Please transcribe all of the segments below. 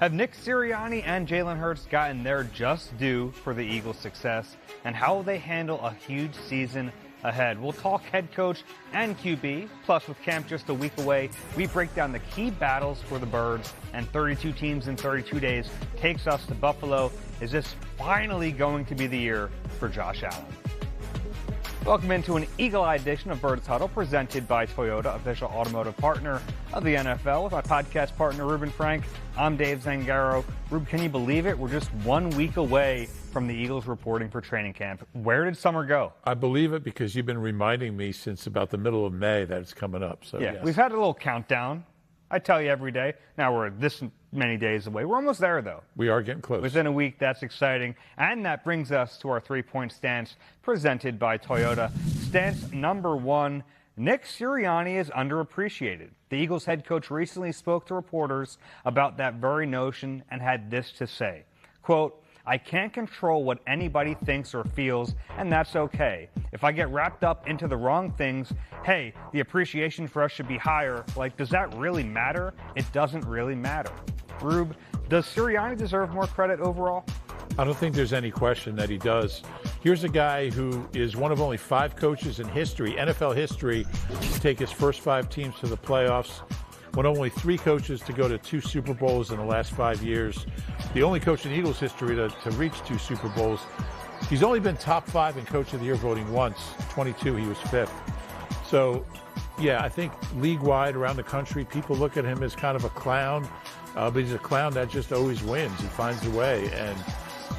Have Nick Sirianni and Jalen Hurts gotten their just due for the Eagles' success, and how will they handle a huge season ahead? We'll talk head coach and QB. Plus, with camp just a week away, we break down the key battles for the Birds, and 32 teams in 32 days takes us to Buffalo. Is this finally going to be the year for Josh Allen? Welcome into an eagle-eye edition of Birds Huddle, presented by Toyota, official automotive partner of the NFL. With my podcast partner, Ruben Frank, I'm Dave Zangaro. Rube, can you believe it? We're just 1 week away from the Eagles reporting for training camp. Where did summer go? I believe it because you've been reminding me since about the middle of May that it's coming up. So yeah, yes. We've had a little countdown. I tell you every day. Now we're this many days away. We're almost there, though. We are getting close. Within a week, that's exciting. And that brings us to our three-point stance presented by Toyota. Stance number one, Nick Sirianni is underappreciated. The Eagles head coach recently spoke to reporters about that very notion and had this to say, quote, "I can't control what anybody thinks or feels, and that's okay. If I get wrapped up into the wrong things, hey, the appreciation for us should be higher. Like, does that really matter? It doesn't really matter." Rube, does Sirianni deserve more credit overall? I don't think there's any question that he does. Here's a guy who is one of only 5 coaches in history, NFL history, to take his first 5 teams to the playoffs. One of only 3 coaches to go to 2 Super Bowls in the last 5 years. The only coach in Eagles history to reach 2 Super Bowls. He's only been top 5 in Coach of the Year voting once. 22, he was 5th. So, yeah, I think league-wide around the country, people look at him as kind of a clown. But he's a clown that just always wins. He finds a way. And,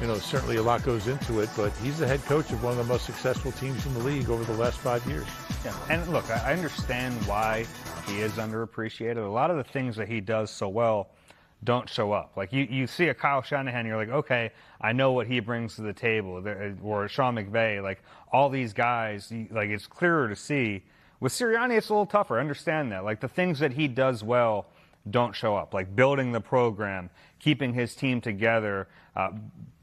you know, certainly a lot goes into it. But he's the head coach of one of the most successful teams in the league over the last 5 years. Yeah, and look, I understand why he is underappreciated. A lot of the things that he does so well don't show up. Like you see a Kyle Shanahan, you're like, okay, I know what he brings to the table. Or Sean McVay, like all these guys, like it's clearer to see. With Sirianni, it's a little tougher. I understand that. Like the things that he does well don't show up. Like building the program, keeping his team together,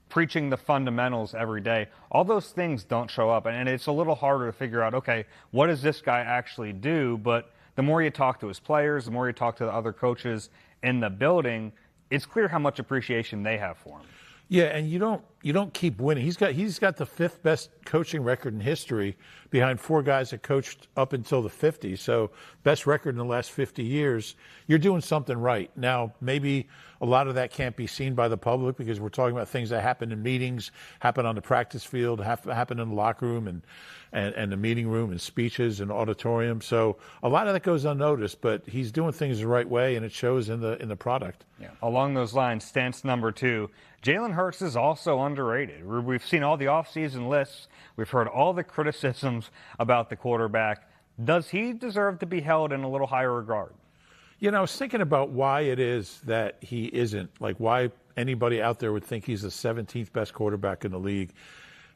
preaching the fundamentals every day. All those things don't show up. And it's a little harder to figure out, okay, what does this guy actually do? But the more you talk to his players, the more you talk to the other coaches in the building, it's clear how much appreciation they have for him. Yeah, and you don't keep winning. He's got the 5th best coaching record in history behind 4 guys that coached up until the 50s. So best record in the last 50 years. You're doing something right. Now, maybe a lot of that can't be seen by the public because we're talking about things that happen in meetings, happen on the practice field, happen in the locker room and the meeting room and speeches and auditorium. So a lot of that goes unnoticed, but he's doing things the right way and it shows in the product. Yeah. Along those lines, stance number 2, Jalen Hurts is also underrated. We've seen all the offseason lists. We've heard all the criticisms about the quarterback. Does he deserve to be held in a little higher regard? You know, I was thinking about why it is that he isn't, like why anybody out there would think he's the 17th best quarterback in the league.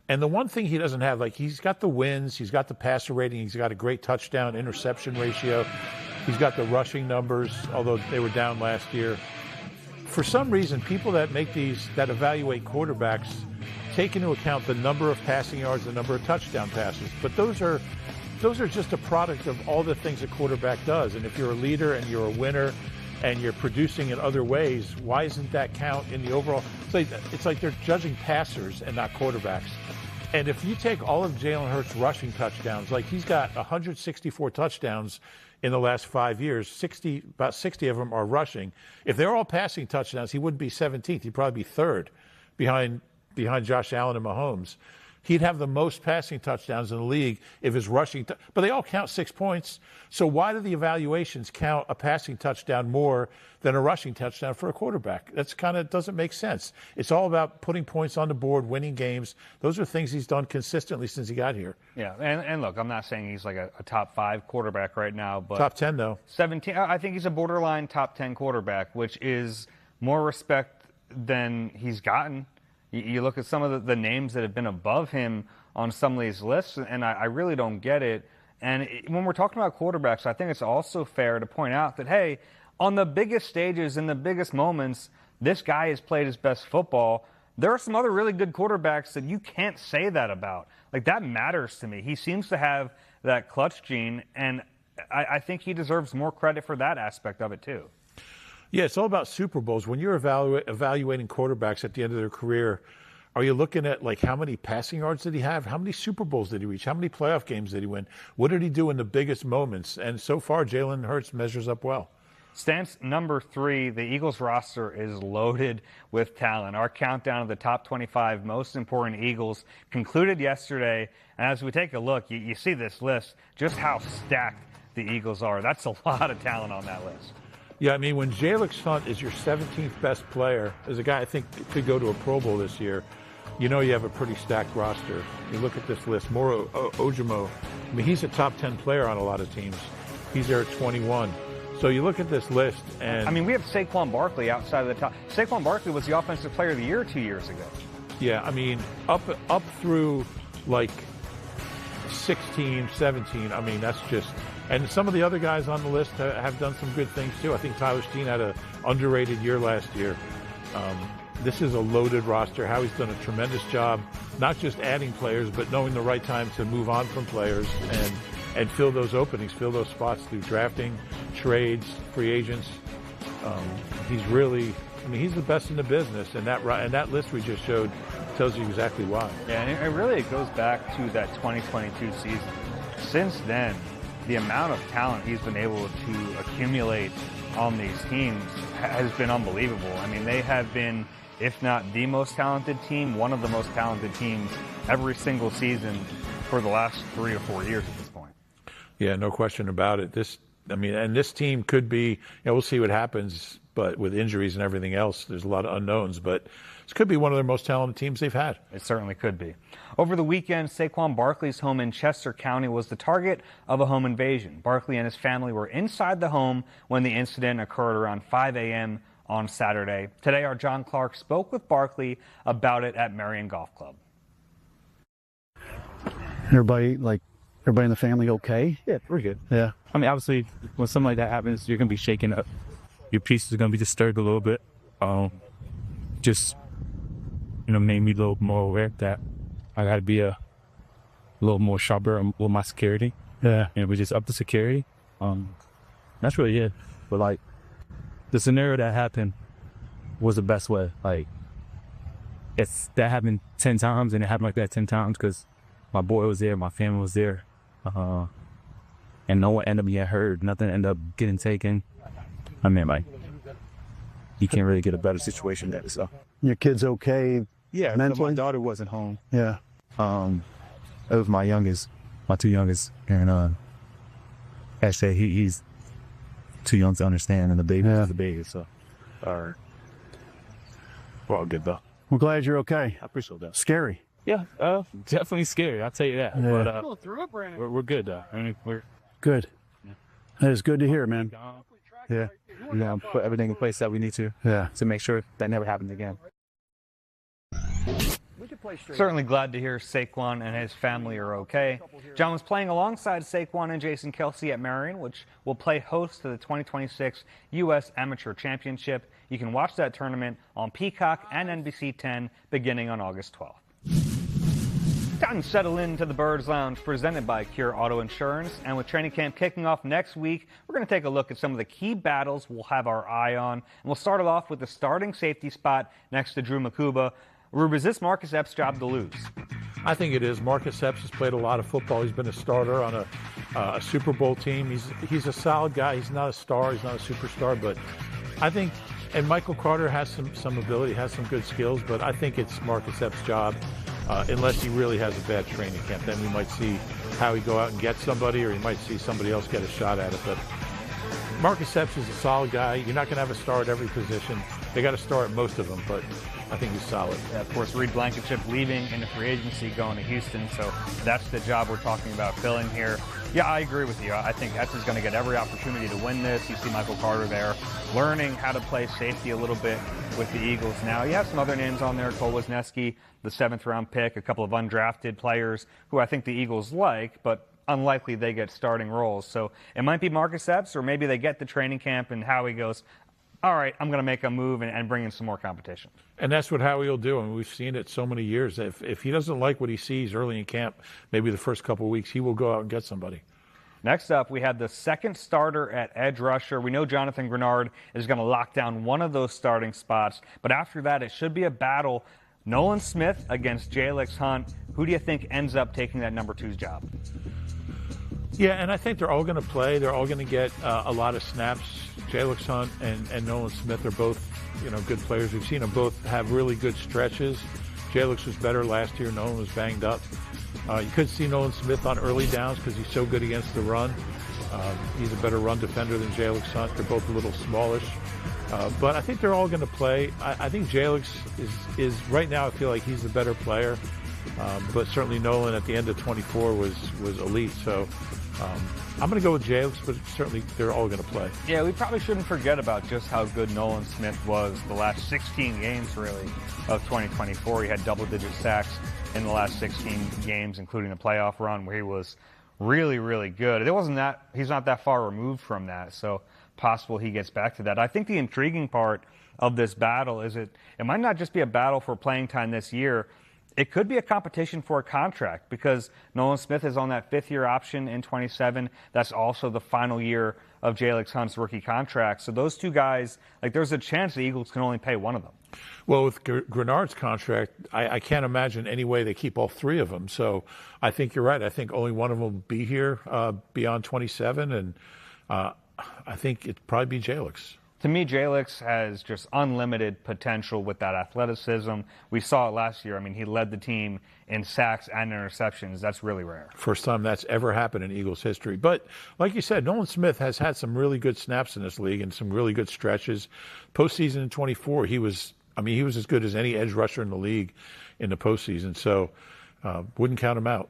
And the one thing he doesn't have, like he's got the wins, he's got the passer rating, he's got a great touchdown interception ratio, he's got the rushing numbers, although they were down last year. For some reason, people that evaluate quarterbacks take into account the number of passing yards, the number of touchdown passes. But those are just a product of all the things a quarterback does. And if you're a leader and you're a winner and you're producing in other ways, why isn't that count in the overall? It's like they're judging passers and not quarterbacks. And if you take all of Jalen Hurts' rushing touchdowns, like he's got 164 touchdowns in the last 5 years, about 60 of them are rushing. If they're all passing touchdowns, he wouldn't be 17th. He'd probably be 3rd behind Josh Allen and Mahomes. He'd have the most passing touchdowns in the league if his rushing, but they all count 6 points. So why do the evaluations count a passing touchdown more than a rushing touchdown for a quarterback? That's kind of doesn't make sense. It's all about putting points on the board, winning games. Those are things he's done consistently since he got here. Yeah, and look, I'm not saying he's like a top 5 quarterback right now, but top 10 though. 17. I think he's a borderline top 10 quarterback, which is more respect than he's gotten. You look at some of the names that have been above him on some of these lists, and I really don't get it. And when we're talking about quarterbacks, I think it's also fair to point out that, hey, on the biggest stages, in the biggest moments, this guy has played his best football. There are some other really good quarterbacks that you can't say that about. Like, that matters to me. He seems to have that clutch gene, and I think he deserves more credit for that aspect of it, too. Yeah, it's all about Super Bowls. When you're evaluating quarterbacks at the end of their career, are you looking at like how many passing yards did he have? How many Super Bowls did he reach? How many playoff games did he win? What did he do in the biggest moments? And so far, Jalen Hurts measures up well. Stance number 3, the Eagles roster is loaded with talent. Our countdown of the top 25 most important Eagles concluded yesterday. And as we take a look, you see this list, just how stacked the Eagles are. That's a lot of talent on that list. Yeah, I mean, when Jalen Hunt is your 17th best player, as a guy I think could go to a Pro Bowl this year, you know you have a pretty stacked roster. You look at this list, Moro Ojimo, I mean, he's a top 10 player on a lot of teams. He's there at 21. So you look at this list, and I mean, we have Saquon Barkley outside of the top. Saquon Barkley was the Offensive Player of the Year 2 years ago. Yeah, I mean, up through like 16, 17, I mean, that's just, and some of the other guys on the list have done some good things too. I think Tyler Steen had an underrated year last year. This is a loaded roster. Howie's done a tremendous job, not just adding players, but knowing the right time to move on from players and fill those openings, fill those spots through drafting, trades, free agents. He's really, I mean, he's the best in the business, and that list we just showed tells you exactly why. Yeah, and it goes back to that 2022 season. Since then, the amount of talent he's been able to accumulate on these teams has been unbelievable. I mean, they have been, if not the most talented team, one of the most talented teams every single season for the last 3 or 4 years at this point. Yeah, no question about it. This team could be, you know, we'll see what happens, but with injuries and everything else, there's a lot of unknowns, but this could be one of their most talented teams they've had. It certainly could be. Over the weekend, Saquon Barkley's home in Chester County was the target of a home invasion. Barkley and his family were inside the home when the incident occurred around 5 a.m. on Saturday. Today, our John Clark spoke with Barkley about it at Marion Golf Club. Everybody in the family okay? Yeah, we're good. Yeah. I mean, obviously, when something like that happens, you're going to be shaken up. Your peace is going to be disturbed a little bit. Just, made me a little more aware that I got to be a little more sharper with my security. Yeah. And we just up the security. That's really it. But, the scenario that happened was the best way. If that happened 10 times and it happened like that 10 times because my boy was there, my family was there, and no one ended up getting hurt, nothing ended up getting taken. I mean, you can't really get a better situation than that. So Your kid's okay? yeah, mentally? my daughter wasn't home. Yeah. It was my two youngest, and actually he's too young to understand, and the baby is the baby. So, we're all good though. We're glad you're okay. I appreciate that. Scary. Yeah, definitely scary. I'll tell you that. Yeah. But we're good though. I mean, we're Good. That is good to hear, man. Yeah. we're gonna put everything in place that we need to make sure that never happens again. Certainly glad to hear Saquon and his family are okay. John was playing alongside Saquon and Jason Kelsey at Marion, which will play host to the 2026 U.S. Amateur Championship. You can watch that tournament on Peacock and NBC 10 beginning on August 12th. Time to settle into the Birds Lounge presented by Cure Auto Insurance. And with training camp kicking off next week, we're going to take a look at some of the key battles we'll have our eye on. And we'll start it off with the starting safety spot next to Drew Makuba. Rube, is this Marcus Epps' job to lose? I think it is. Marcus Epps has played a lot of football. He's been a starter on a Super Bowl team. He's a solid guy. He's not a star. He's not a superstar. But I think, and Michael Carter has some ability, has some good skills. But I think it's Marcus Epps' job, unless he really has a bad training camp. Then we might see how he go out and get somebody, or you might see somebody else get a shot at it. But Marcus Epps is a solid guy. You're not going to have a star at every position. They got to start most of them, but I think he's solid. Yeah, of course, Reed Blankenship leaving into free agency, going to Houston, so that's the job we're talking about filling here. Yeah, I agree with you. I think Epps is going to get every opportunity to win this. You see Michael Carter there learning how to play safety a little bit with the Eagles now. You have some other names on there, Cole Wisniewski, the 7th-round pick, a couple of undrafted players who I think the Eagles like, but unlikely they get starting roles. So it might be Marcus Epps, or maybe they get the training camp and Howie goes, all right, I'm going to make a move and bring in some more competition. And that's what Howie will do, and we've seen it so many years. If he doesn't like what he sees early in camp, maybe the first couple of weeks, he will go out and get somebody. Next up, we have the second starter at edge rusher. We know Jonathan Grenard is going to lock down one of those starting spots, but after that, it should be a battle. Nolan Smith against Jalix Hunt. Who do you think ends up taking that number 2's job? Yeah, and I think they're all going to play. They're all going to get a lot of snaps. Jalix Hunt and Nolan Smith are both, good players. We've seen them both have really good stretches. Jalix was better last year. Nolan was banged up. You could see Nolan Smith on early downs because he's so good against the run. He's a better run defender than Jalix Hunt. They're both a little smallish. But I think they're all going to play. I think Jalix is right now, I feel like he's the better player. But certainly Nolan at the end of 24 was elite. So I'm going to go with Jalix, but certainly they're all going to play. Yeah, we probably shouldn't forget about just how good Nolan Smith was the last 16 games, really, of 2024. He had double-digit sacks in the last 16 games, including the playoff run where he was really, really good. He's not that far removed from that, so possible he gets back to that. I think the intriguing part of this battle is it might not just be a battle for playing time this year. It could be a competition for a contract because Nolan Smith is on that 5th-year option in 27. That's also the final year of Jalix Hunt's rookie contract. So those two guys, there's a chance the Eagles can only pay one of them. Well, with Grenard's contract, I can't imagine any way they keep all three of them. So I think you're right. I think only one of them will be here beyond 27, and I think it'd probably be Jalix. To me, Jalix has just unlimited potential with that athleticism. We saw it last year. I mean, he led the team in sacks and interceptions. That's really rare. First time that's ever happened in Eagles history. But like you said, Nolan Smith has had some really good snaps in this league and some really good stretches. Postseason in 24, he was as good as any edge rusher in the league in the postseason. So wouldn't count him out.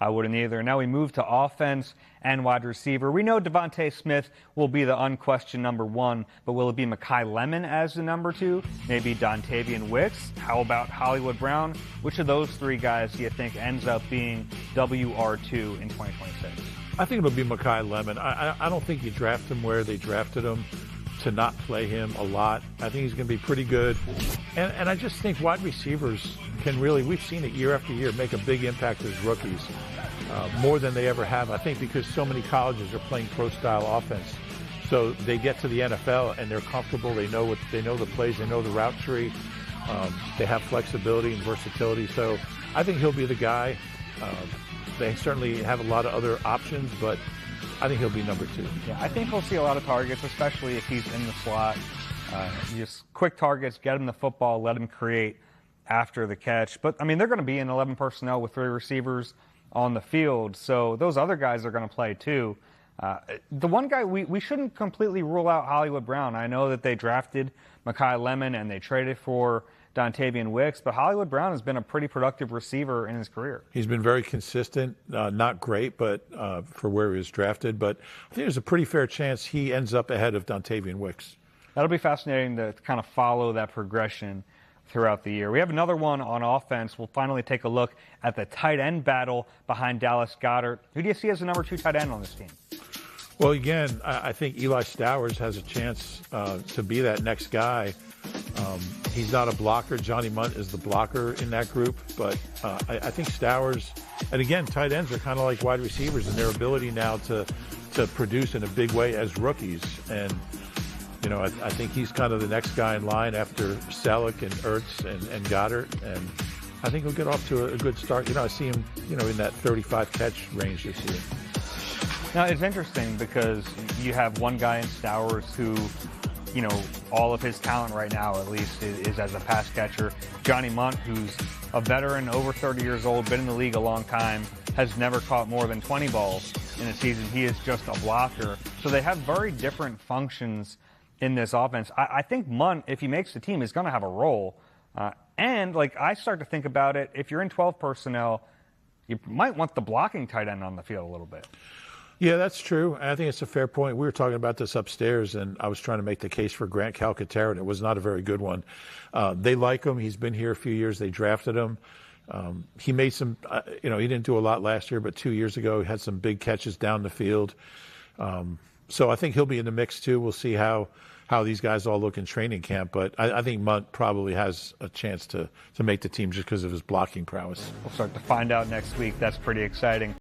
I wouldn't either. Now we move to offense and wide receiver. We know Devontae Smith will be the unquestioned number 1, but will it be Mekhi Lemon as the number 2? Maybe Dontavian Wicks? How about Hollywood Brown? Which of those 3 guys do you think ends up being WR2 in 2026? I think it'll be Mekhi Lemon. I don't think you draft him where they drafted him to not play him a lot. I think he's going to be pretty good. And I just think wide receivers can really, we've seen it year after year, make a big impact as rookies, more than they ever have. I think because so many colleges are playing pro-style offense. So they get to the NFL and they're comfortable. They know the plays. They know the route tree. They have flexibility and versatility. So I think he'll be the guy. They certainly have a lot of other options, but I think he'll be number 2. Yeah, I think we'll see a lot of targets, especially if he's in the slot. Just quick targets, get him the football, let him create after the catch. But, they're going to be in 11 personnel with 3 receivers on the field, so those other guys are going to play too. The one guy, we shouldn't completely rule out Hollywood Brown. I know that they drafted Mekhi Lemon and they traded for Dontavian Wicks, but Hollywood Brown has been a pretty productive receiver in his career. He's been very consistent, not great, but for where he was drafted. But I think there's a pretty fair chance he ends up ahead of Dontavian Wicks. That'll be fascinating to kind of follow that progression throughout the year. We have another one on offense. We'll finally take a look at the tight end battle behind Dallas Goedert. Who do you see as the number 2 tight end on this team? Well, again, I think Eli Stowers has a chance to be that next guy. He's not a blocker. Johnny Munt is the blocker in that group. But I think Stowers, and again, tight ends are kind of like wide receivers in their ability now to produce in a big way as rookies. And, I think he's kind of the next guy in line after Selleck and Ertz and Goddard. And I think he'll get off to a good start. I see him, in that 35 catch range this year. Now, it's interesting because you have one guy in Stowers who, all of his talent right now, at least, is as a pass catcher. Johnny Munt, who's a veteran, over 30 years old, been in the league a long time, has never caught more than 20 balls in a season. He is just a blocker. So they have very different functions in this offense. I think Munt, if he makes the team, is going to have a role. And I start to think about it, if you're in 12 personnel, you might want the blocking tight end on the field a little bit. Yeah, that's true. I think it's a fair point. We were talking about this upstairs, and I was trying to make the case for Grant Calcaterra, and it was not a very good one. They like him. He's been here a few years. They drafted him. He made some, he didn't do a lot last year, but 2 years ago he had some big catches down the field. So I think he'll be in the mix too. We'll see how these guys all look in training camp, but I think Munt probably has a chance to make the team just because of his blocking prowess. We'll start to find out next week. That's pretty exciting.